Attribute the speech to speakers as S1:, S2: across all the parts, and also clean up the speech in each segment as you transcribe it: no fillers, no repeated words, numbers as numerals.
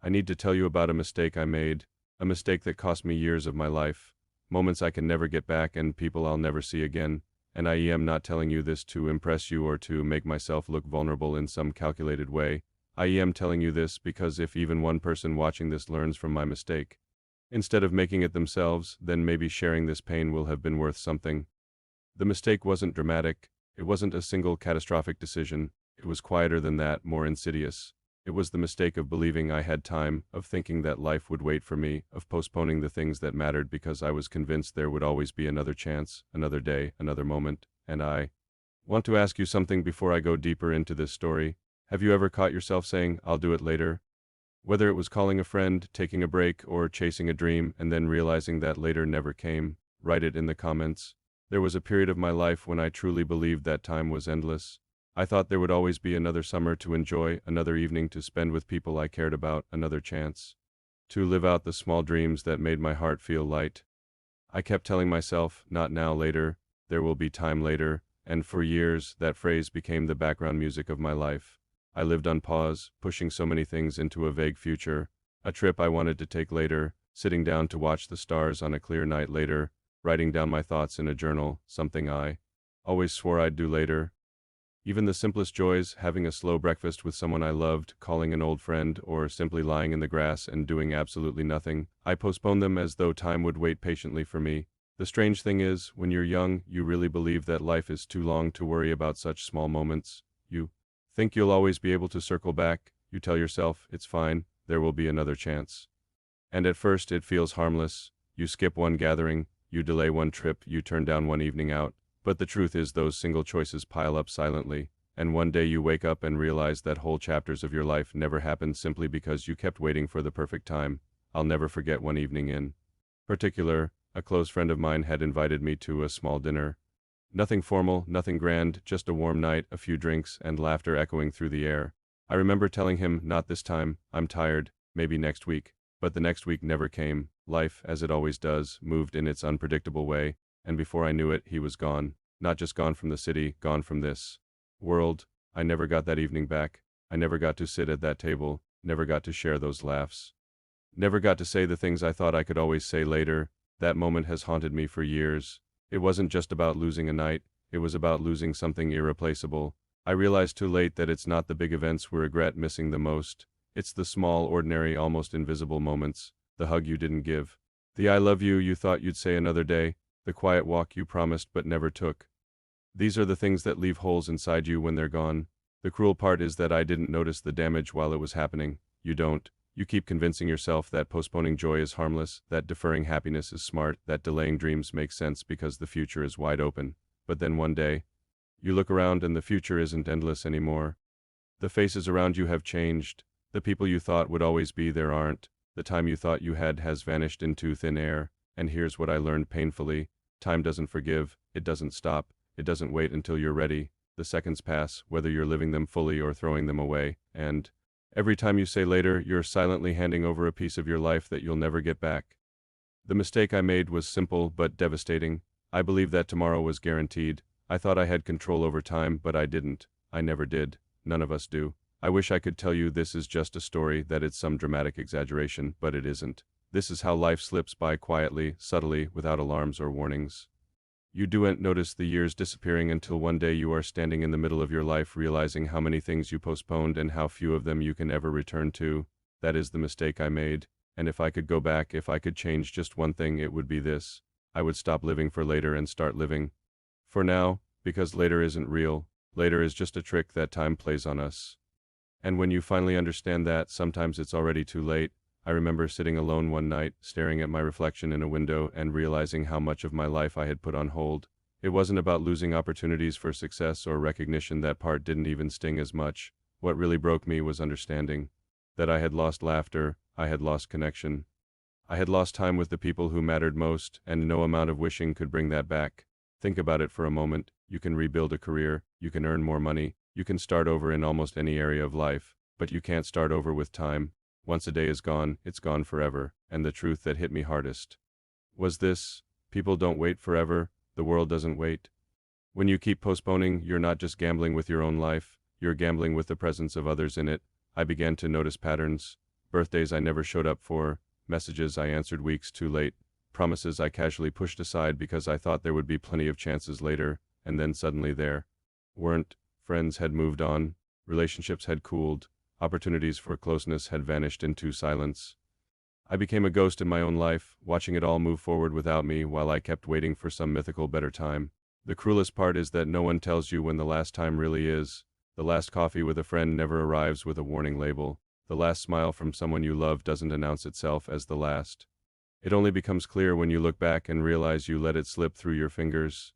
S1: I need to tell you about a mistake I made, a mistake that cost me years of my life, moments I can never get back and people I'll never see again. And I am not telling you this to impress you or to make myself look vulnerable in some calculated way. I am telling you this because if even one person watching this learns from my mistake, instead of making it themselves, then maybe sharing this pain will have been worth something. The mistake wasn't dramatic. It wasn't a single catastrophic decision. It was quieter than that, more insidious. It was the mistake of believing I had time, of thinking that life would wait for me, of postponing the things that mattered because I was convinced there would always be another chance, another day, another moment. And I want to ask you something before I go deeper into this story. Have you ever caught yourself saying, "I'll do it later"? Whether it was calling a friend, taking a break, or chasing a dream, and then realizing that later never came, write it in the comments. There was a period of my life when I truly believed that time was endless. I thought there would always be another summer to enjoy, another evening to spend with people I cared about, another chance to live out the small dreams that made my heart feel light. I kept telling myself, not now, later, there will be time later, and for years, that phrase became the background music of my life. I lived on pause, pushing so many things into a vague future. A trip I wanted to take later, sitting down to watch the stars on a clear night later, writing down my thoughts in a journal, something I always swore I'd do later. Even the simplest joys, having a slow breakfast with someone I loved, calling an old friend, or simply lying in the grass and doing absolutely nothing, I postponed them as though time would wait patiently for me. The strange thing is, when you're young, you really believe that life is too long to worry about such small moments. You think you'll always be able to circle back. You tell yourself, it's fine, there will be another chance. And at first it feels harmless. You skip one gathering, you delay one trip, you turn down one evening out. But the truth is those single choices pile up silently, and one day you wake up and realize that whole chapters of your life never happened simply because you kept waiting for the perfect time. I'll never forget one evening in particular, a close friend of mine had invited me to a small dinner. Nothing formal, nothing grand, just a warm night, a few drinks, and laughter echoing through the air. I remember telling him, not this time, I'm tired, maybe next week. But the next week never came. Life, as it always does, moved in its unpredictable way. And before I knew it, he was gone. Not just gone from the city, gone from this world. I never got that evening back. I never got to sit at that table, never got to share those laughs. Never got to say the things I thought I could always say later. That moment has haunted me for years. It wasn't just about losing a night, it was about losing something irreplaceable. I realized too late that it's not the big events we regret missing the most. It's the small, ordinary, almost invisible moments. The hug you didn't give. The I love you you thought you'd say another day. The quiet walk you promised but never took. These are the things that leave holes inside you when they're gone. The cruel part is that I didn't notice the damage while it was happening. You don't. You keep convincing yourself that postponing joy is harmless, that deferring happiness is smart, that delaying dreams makes sense because the future is wide open. But then one day, you look around and the future isn't endless anymore. The faces around you have changed. The people you thought would always be there aren't. The time you thought you had has vanished into thin air. And here's what I learned painfully. Time doesn't forgive, it doesn't stop, it doesn't wait until you're ready. The seconds pass, whether you're living them fully or throwing them away, and every time you say later, you're silently handing over a piece of your life that you'll never get back. The mistake I made was simple but devastating. I believed that tomorrow was guaranteed. I thought I had control over time, but I didn't. I never did. None of us do. I wish I could tell you this is just a story, that it's some dramatic exaggeration, but it isn't. This is how life slips by quietly, subtly, without alarms or warnings. You don't notice the years disappearing until one day you are standing in the middle of your life realizing how many things you postponed and how few of them you can ever return to. That is the mistake I made. And if I could go back, if I could change just one thing, it would be this. I would stop living for later and start living for now, because later isn't real. Later is just a trick that time plays on us. And when you finally understand that, sometimes it's already too late. I remember sitting alone one night, staring at my reflection in a window and realizing how much of my life I had put on hold. It wasn't about losing opportunities for success or recognition. That part didn't even sting as much. What really broke me was understanding that I had lost laughter, I had lost connection. I had lost time with the people who mattered most, and no amount of wishing could bring that back. Think about it for a moment. You can rebuild a career, you can earn more money, you can start over in almost any area of life, but you can't start over with time. Once a day is gone, it's gone forever. And the truth that hit me hardest was this: people don't wait forever, the world doesn't wait. When you keep postponing, you're not just gambling with your own life, you're gambling with the presence of others in it. I began to notice patterns. Birthdays I never showed up for, messages I answered weeks too late, promises I casually pushed aside because I thought there would be plenty of chances later, and then suddenly there weren't. Friends had moved on, relationships had cooled, opportunities for closeness had vanished into silence. I became a ghost in my own life, watching it all move forward without me while I kept waiting for some mythical better time. The cruelest part is that no one tells you when the last time really is. The last coffee with a friend never arrives with a warning label. The last smile from someone you love doesn't announce itself as the last. It only becomes clear when you look back and realize you let it slip through your fingers.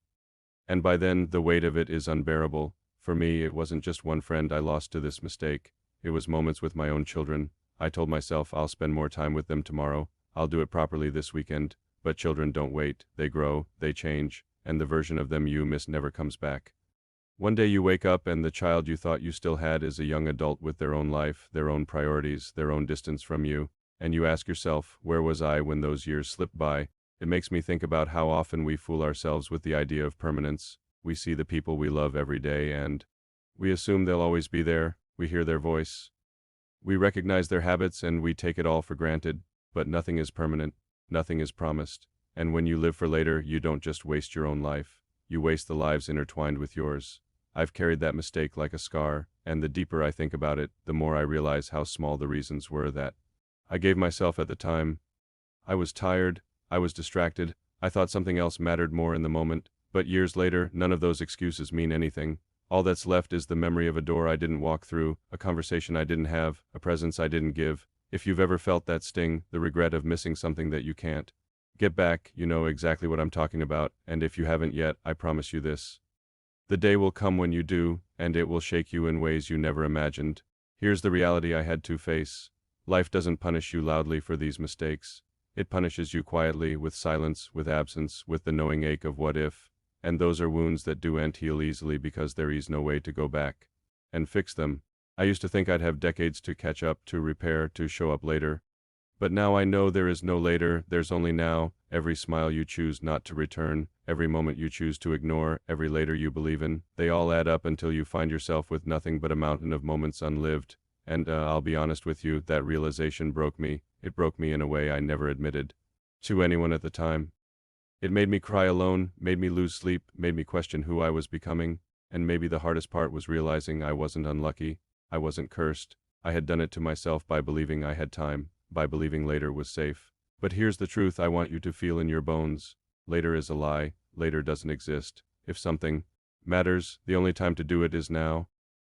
S1: And by then, the weight of it is unbearable. For me, it wasn't just one friend I lost to this mistake. It was moments with my own children. I told myself I'll spend more time with them tomorrow. I'll do it properly this weekend. But children don't wait. They grow, they change, and the version of them you miss never comes back. One day you wake up and the child you thought you still had is a young adult with their own life, their own priorities, their own distance from you. And you ask yourself, where was I when those years slipped by? It makes me think about how often we fool ourselves with the idea of permanence. We see the people we love every day and we assume they'll always be there. We hear their voice. We recognize their habits and we take it all for granted. But nothing is permanent. Nothing is promised. And when you live for later, you don't just waste your own life. You waste the lives intertwined with yours. I've carried that mistake like a scar, and the deeper I think about it, the more I realize how small the reasons were that I gave myself at the time. I was tired, I was distracted, I thought something else mattered more in the moment, but years later, none of those excuses mean anything. All that's left is the memory of a door I didn't walk through, a conversation I didn't have, a presence I didn't give. If you've ever felt that sting, the regret of missing something that you can't get back, you know exactly what I'm talking about, and if you haven't yet, I promise you this. The day will come when you do, and it will shake you in ways you never imagined. Here's the reality I had to face. Life doesn't punish you loudly for these mistakes. It punishes you quietly, with silence, with absence, with the knowing ache of what if. And those are wounds that don't heal easily because there is no way to go back and fix them. I used to think I'd have decades to catch up, to repair, to show up later. But now I know there is no later, there's only now. Every smile you choose not to return, every moment you choose to ignore, every later you believe in, they all add up until you find yourself with nothing but a mountain of moments unlived. And I'll be honest with you, that realization broke me. It broke me in a way I never admitted to anyone at the time. It made me cry alone, made me lose sleep, made me question who I was becoming, and maybe the hardest part was realizing I wasn't unlucky, I wasn't cursed. I had done it to myself by believing I had time, by believing later was safe. But here's the truth I want you to feel in your bones. Later is a lie, later doesn't exist. If something matters, the only time to do it is now.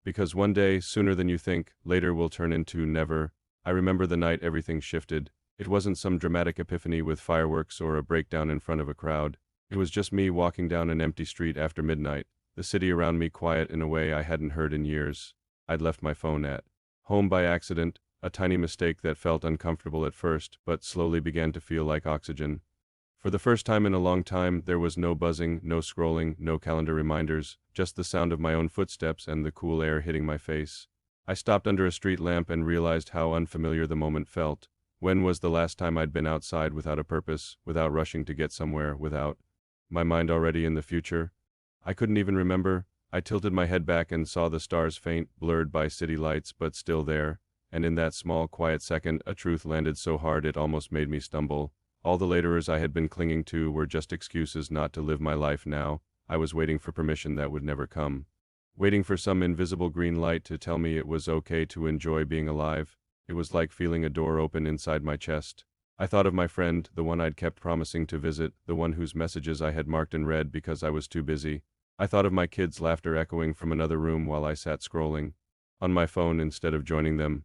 S1: Because one day, sooner than you think, later will turn into never. I remember the night everything shifted. It wasn't some dramatic epiphany with fireworks or a breakdown in front of a crowd. It was just me walking down an empty street after midnight, the city around me quiet in a way I hadn't heard in years. I'd left my phone at home by accident, a tiny mistake that felt uncomfortable at first, but slowly began to feel like oxygen. For the first time in a long time, there was no buzzing, no scrolling, no calendar reminders, just the sound of my own footsteps and the cool air hitting my face. I stopped under a street lamp and realized how unfamiliar the moment felt. When was the last time I'd been outside without a purpose, without rushing to get somewhere, without my mind already in the future? I couldn't even remember. I tilted my head back and saw the stars faint, blurred by city lights, but still there. And in that small, quiet second, a truth landed so hard it almost made me stumble. All the laterers I had been clinging to were just excuses not to live my life now. I was waiting for permission that would never come. Waiting for some invisible green light to tell me it was okay to enjoy being alive. It was like feeling a door open inside my chest. I thought of my friend, the one I'd kept promising to visit, the one whose messages I had marked and read because I was too busy. I thought of my kids' laughter echoing from another room while I sat scrolling on my phone instead of joining them.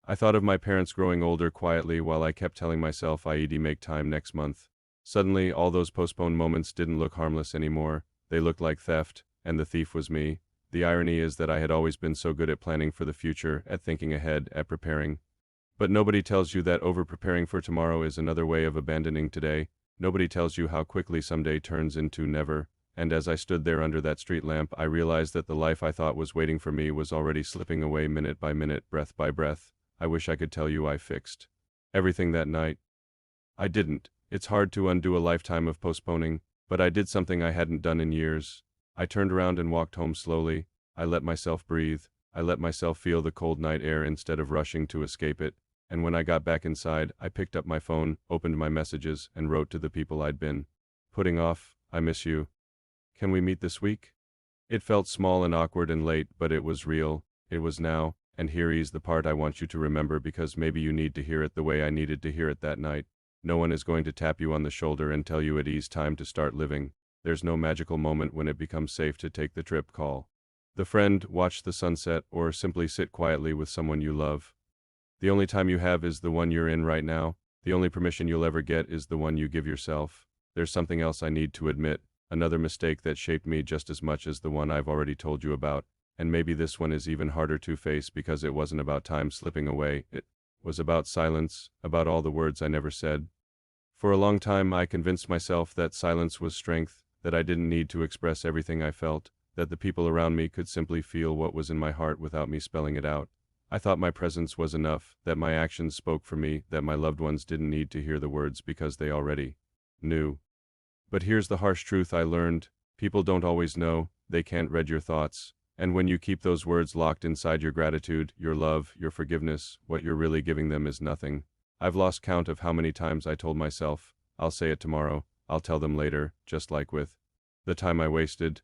S1: I thought of my parents growing older quietly while I kept telling myself I'd make time next month. Suddenly, all those postponed moments didn't look harmless anymore. They looked like theft, and the thief was me. The irony is that I had always been so good at planning for the future, at thinking ahead, at preparing. But nobody tells you that over-preparing for tomorrow is another way of abandoning today. Nobody tells you how quickly someday turns into never. And as I stood there under that street lamp, I realized that the life I thought was waiting for me was already slipping away minute by minute, breath by breath. I wish I could tell you I fixed everything that night. I didn't. It's hard to undo a lifetime of postponing, but I did something I hadn't done in years. I turned around and walked home slowly. I let myself breathe. I let myself feel the cold night air instead of rushing to escape it. And when I got back inside, I picked up my phone, opened my messages, and wrote to the people I'd been putting off. I miss you. Can we meet this week? It felt small and awkward and late, but it was real. It was now, and here is the part I want you to remember because maybe you need to hear it the way I needed to hear it that night. No one is going to tap you on the shoulder and tell you it is time to start living. There's no magical moment when it becomes safe to take the trip call. The friend, watch the sunset, or simply sit quietly with someone you love. The only time you have is the one you're in right now. The only permission you'll ever get is the one you give yourself. There's something else I need to admit, another mistake that shaped me just as much as the one I've already told you about, and maybe this one is even harder to face because it wasn't about time slipping away, it was about silence, about all the words I never said. For a long time I convinced myself that silence was strength, that I didn't need to express everything I felt, that the people around me could simply feel what was in my heart without me spelling it out. I thought my presence was enough, that my actions spoke for me, that my loved ones didn't need to hear the words because they already knew. But here's the harsh truth I learned. People don't always know, they can't read your thoughts. And when you keep those words locked inside your gratitude, your love, your forgiveness, what you're really giving them is nothing. I've lost count of how many times I told myself, I'll say it tomorrow, I'll tell them later, just like with the time I wasted.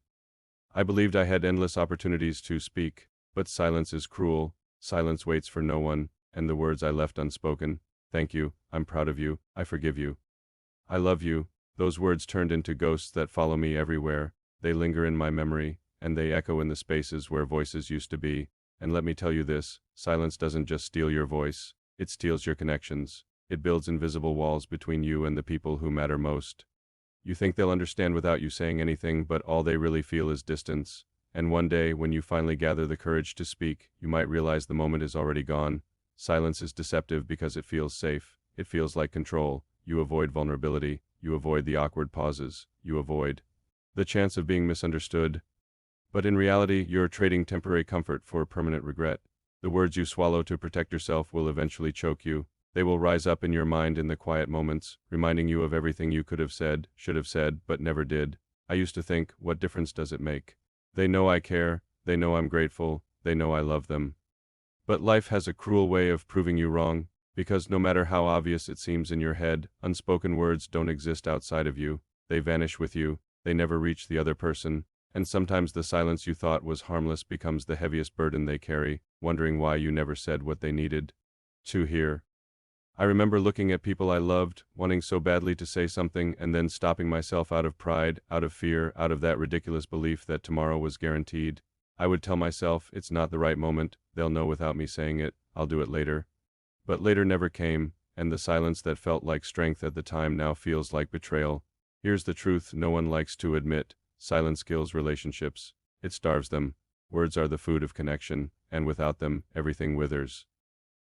S1: I believed I had endless opportunities to speak, but silence is cruel. Silence waits for no one, and the words I left unspoken, thank you, I'm proud of you, I forgive you, I love you, those words turned into ghosts that follow me everywhere. They linger in my memory, and they echo in the spaces where voices used to be. And let me tell you this, silence doesn't just steal your voice, it steals your connections. It builds invisible walls between you and the people who matter most. You think they'll understand without you saying anything, but all they really feel is distance. And one day, when you finally gather the courage to speak, you might realize the moment is already gone. Silence is deceptive because it feels safe. It feels like control. You avoid vulnerability. You avoid the awkward pauses. You avoid the chance of being misunderstood. But in reality, you're trading temporary comfort for permanent regret. The words you swallow to protect yourself will eventually choke you. They will rise up in your mind in the quiet moments, reminding you of everything you could have said, should have said, but never did. I used to think, what difference does it make? They know I care, they know I'm grateful, they know I love them. But life has a cruel way of proving you wrong, because no matter how obvious it seems in your head, unspoken words don't exist outside of you. They vanish with you, they never reach the other person, and sometimes the silence you thought was harmless becomes the heaviest burden they carry, wondering why you never said what they needed to hear. I remember looking at people I loved, wanting so badly to say something, and then stopping myself out of pride, out of fear, out of that ridiculous belief that tomorrow was guaranteed. I would tell myself, it's not the right moment, they'll know without me saying it, I'll do it later. But later never came, and the silence that felt like strength at the time now feels like betrayal. Here's the truth no one likes to admit, silence kills relationships. It starves them. Words are the food of connection, and without them, everything withers.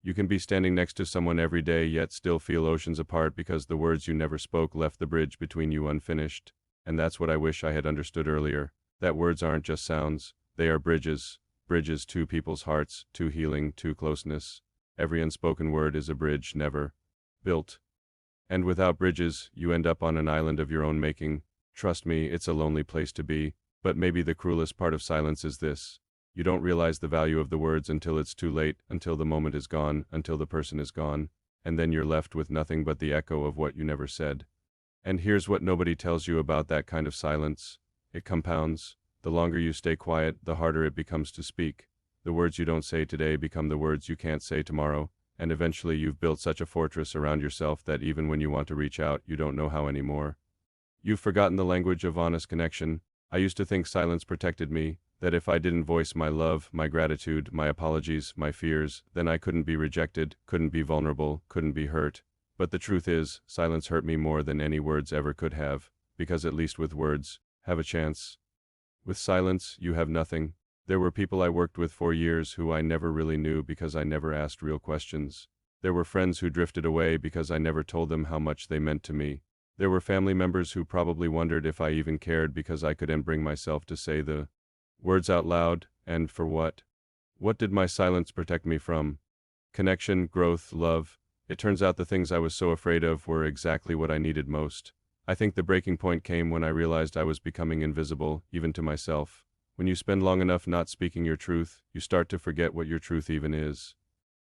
S1: You can be standing next to someone every day yet still feel oceans apart because the words you never spoke left the bridge between you unfinished. And that's what I wish I had understood earlier, that words aren't just sounds, they are bridges. Bridges to people's hearts, to healing, to closeness. Every unspoken word is a bridge never built. And without bridges, you end up on an island of your own making. Trust me, it's a lonely place to be, but maybe the cruelest part of silence is this. You don't realize the value of the words until it's too late, until the moment is gone, until the person is gone, and then you're left with nothing but the echo of what you never said. And here's what nobody tells you about that kind of silence. It compounds. The longer you stay quiet, the harder it becomes to speak. The words you don't say today become the words you can't say tomorrow, and eventually you've built such a fortress around yourself that even when you want to reach out, you don't know how anymore. You've forgotten the language of honest connection. I used to think silence protected me, that if I didn't voice my love, my gratitude, my apologies, my fears, then I couldn't be rejected, couldn't be vulnerable, couldn't be hurt. But the truth is, silence hurt me more than any words ever could have, because at least with words, have a chance. With silence, you have nothing. There were people I worked with for years who I never really knew because I never asked real questions. There were friends who drifted away because I never told them how much they meant to me. There were family members who probably wondered if I even cared because I couldn't bring myself to say the words out loud, and for what? What did my silence protect me from? Connection, growth, love. It turns out the things I was so afraid of were exactly what I needed most. I think the breaking point came when I realized I was becoming invisible, even to myself. When you spend long enough not speaking your truth, you start to forget what your truth even is.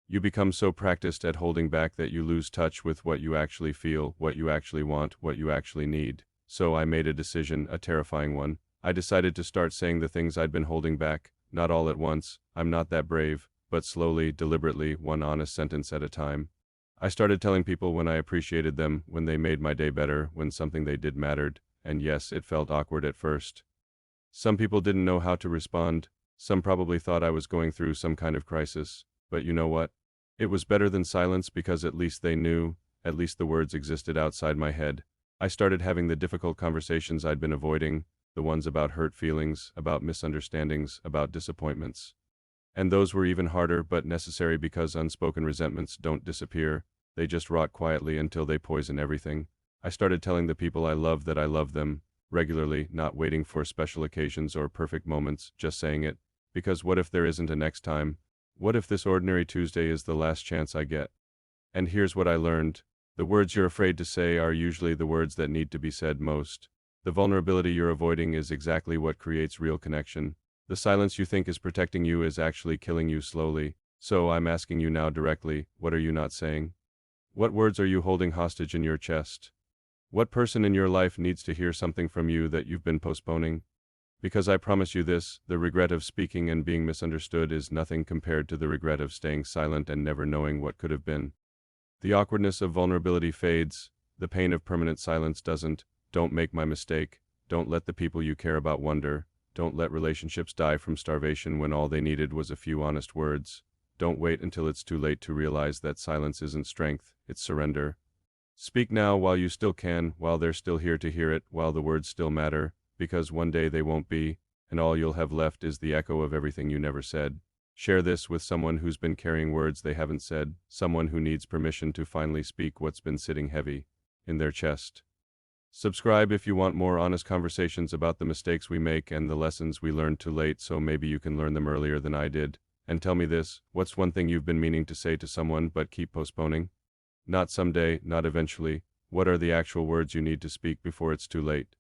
S1: You become so practiced at holding back that you lose touch with what you actually feel, what you actually want, what you actually need. So I made a decision, a terrifying one. I decided to start saying the things I'd been holding back, not all at once, I'm not that brave, but slowly, deliberately, one honest sentence at a time. I started telling people when I appreciated them, when they made my day better, when something they did mattered, and yes, it felt awkward at first. Some people didn't know how to respond. Some probably thought I was going through some kind of crisis. But you know what? It was better than silence because at least they knew, at least the words existed outside my head. I started having the difficult conversations I'd been avoiding, the ones about hurt feelings, about misunderstandings, about disappointments. And those were even harder but necessary because unspoken resentments don't disappear, they just rot quietly until they poison everything. I started telling the people I love that I love them, regularly, not waiting for special occasions or perfect moments, just saying it. Because what if there isn't a next time? What if this ordinary Tuesday is the last chance I get? And here's what I learned. The words you're afraid to say are usually the words that need to be said most. The vulnerability you're avoiding is exactly what creates real connection. The silence you think is protecting you is actually killing you slowly. So I'm asking you now directly, what are you not saying? What words are you holding hostage in your chest? What person in your life needs to hear something from you that you've been postponing? Because I promise you this, the regret of speaking and being misunderstood is nothing compared to the regret of staying silent and never knowing what could have been. The awkwardness of vulnerability fades, the pain of permanent silence doesn't. Don't make my mistake. Don't let the people you care about wonder. Don't let relationships die from starvation when all they needed was a few honest words. Don't wait until it's too late to realize that silence isn't strength, it's surrender. Speak now while you still can, while they're still here to hear it, while the words still matter, because one day they won't be, and all you'll have left is the echo of everything you never said. Share this with someone who's been carrying words they haven't said, someone who needs permission to finally speak what's been sitting heavy in their chest. Subscribe if you want more honest conversations about the mistakes we make and the lessons we learned too late, so maybe you can learn them earlier than I did. And tell me this, what's one thing you've been meaning to say to someone but keep postponing? Not someday, not eventually. What are the actual words you need to speak before it's too late?